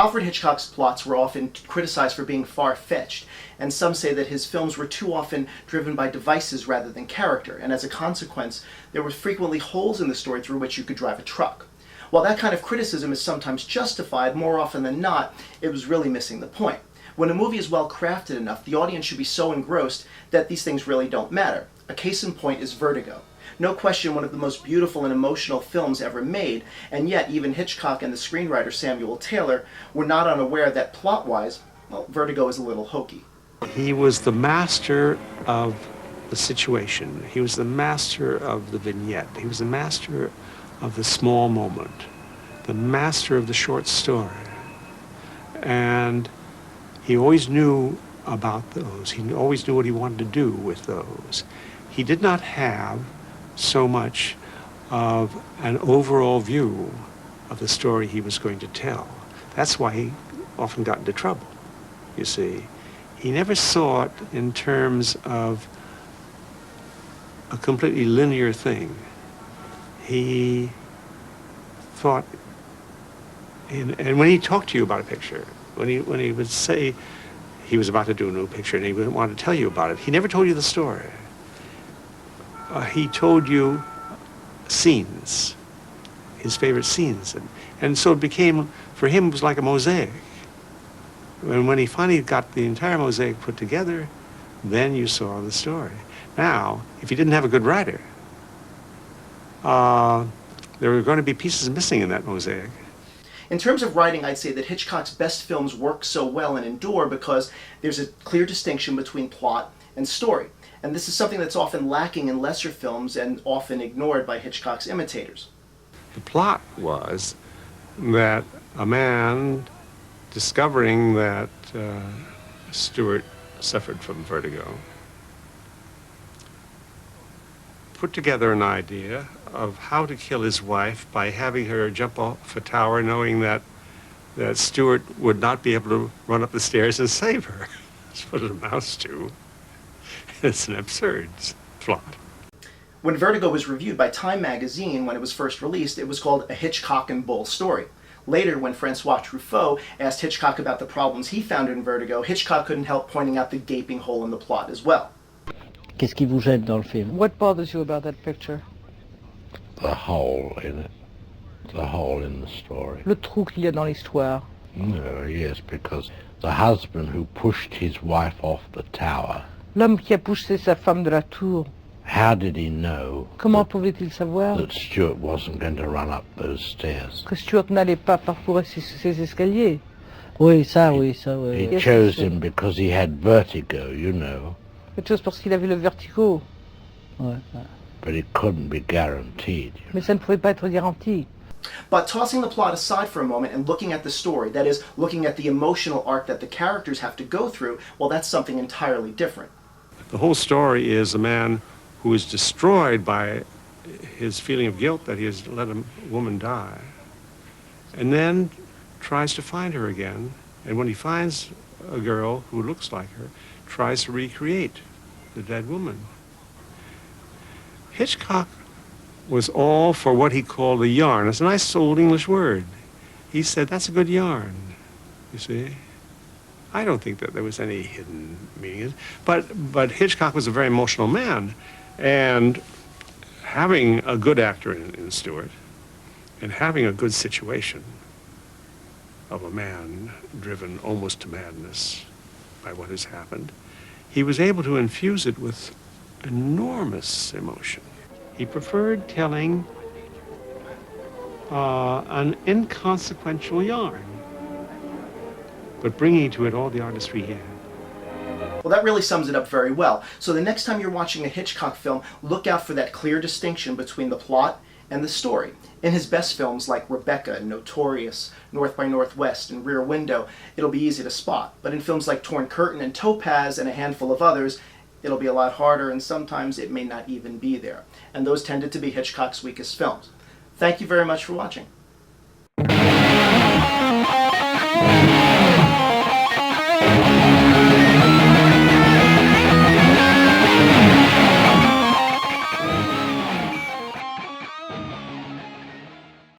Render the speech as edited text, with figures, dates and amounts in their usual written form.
Alfred Hitchcock's plots were often criticized for being far-fetched, and some say that his films were too often driven by devices rather than character, and as a consequence, there were frequently holes in the story through which you could drive a truck. While that kind of criticism is sometimes justified, more often than not, it was really missing the point. When a movie is well crafted enough, the audience should be so engrossed that these things really don't matter. A case in point is Vertigo. No question one of the most beautiful and emotional films ever made, and yet even Hitchcock and the screenwriter Samuel Taylor were not unaware that plot-wise, well, Vertigo is a little hokey. He was the master of the situation. He was the master of the vignette. He was the master of the small moment, the master of the short story. And he always knew about those. He always knew what he wanted to do with those. He did not have so much of an overall view of the story he was going to tell. That's why he often got into trouble, you see. He never saw it in terms of a completely linear thing. He thought, and when he talked to you about a picture, when he would say he was about to do a new picture and he would want to tell you about it, he never told you the story. He told you scenes, his favorite scenes. And so it became, for him, it was like a mosaic. And when he finally got the entire mosaic put together, then you saw the story. Now, if he didn't have a good writer, there were going to be pieces missing in that mosaic. In terms of writing, I'd say that Hitchcock's best films work so well and endure because there's a clear distinction between plot and story. And this is something that's often lacking in lesser films and often ignored by Hitchcock's imitators. The plot was that a man discovering that Stewart suffered from vertigo put together an idea of how to kill his wife by having her jump off a tower knowing that Stewart would not be able to run up the stairs and save her. That's what it amounts to. It's an absurd plot. When Vertigo was reviewed by Time magazine when it was first released, it was called a Hitchcock and Bull story. Later, when Francois Truffaut asked Hitchcock about the problems he found in Vertigo, Hitchcock couldn't help pointing out the gaping hole in the plot as well. Qu'est-ce qui vous gêne dans le film? What bothers you about that picture? The hole in it. The hole in the story. Le trou qu'il y a dans l'histoire. No, yes, because the husband who pushed his wife off the tower, L'homme qui a poussé sa femme de la tour. how did he know Comment pouvait-il savoir that Stewart wasn't going to run up those stairs? que Stewart n'allait pas parcourir ces escaliers? Oui, ça, oui. He Yes, chose yes, him because he had vertigo, you know, Quelque chose parce qu'il avait le vertigo. Ouais. but it couldn't be guaranteed. Mais ça ne pouvait pas être garanti. But tossing the plot aside for a moment and looking at the story, that is, looking at the emotional arc that the characters have to go through, well, that's something entirely different. The whole story is a man who is destroyed by his feeling of guilt that he has let a woman die, and then tries to find her again, and when he finds a girl who looks like her, tries to recreate the dead woman. Hitchcock was all for what he called a yarn. It's a nice old English word. He said, that's a good yarn, you see. I don't think that there was any hidden meaning. But Hitchcock was a very emotional man, and having a good actor in Stewart, and having a good situation of a man driven almost to madness by what has happened, he was able to infuse it with enormous emotion. He preferred telling an inconsequential yarn, but bringing to it all the artistry he had. Well, that really sums it up very well. So the next time you're watching a Hitchcock film, look out for that clear distinction between the plot and the story. In his best films like Rebecca, Notorious, North by Northwest, and Rear Window, it'll be easy to spot. But in films like Torn Curtain and Topaz and a handful of others, it'll be a lot harder, and sometimes it may not even be there. And those tended to be Hitchcock's weakest films. Thank you very much for watching.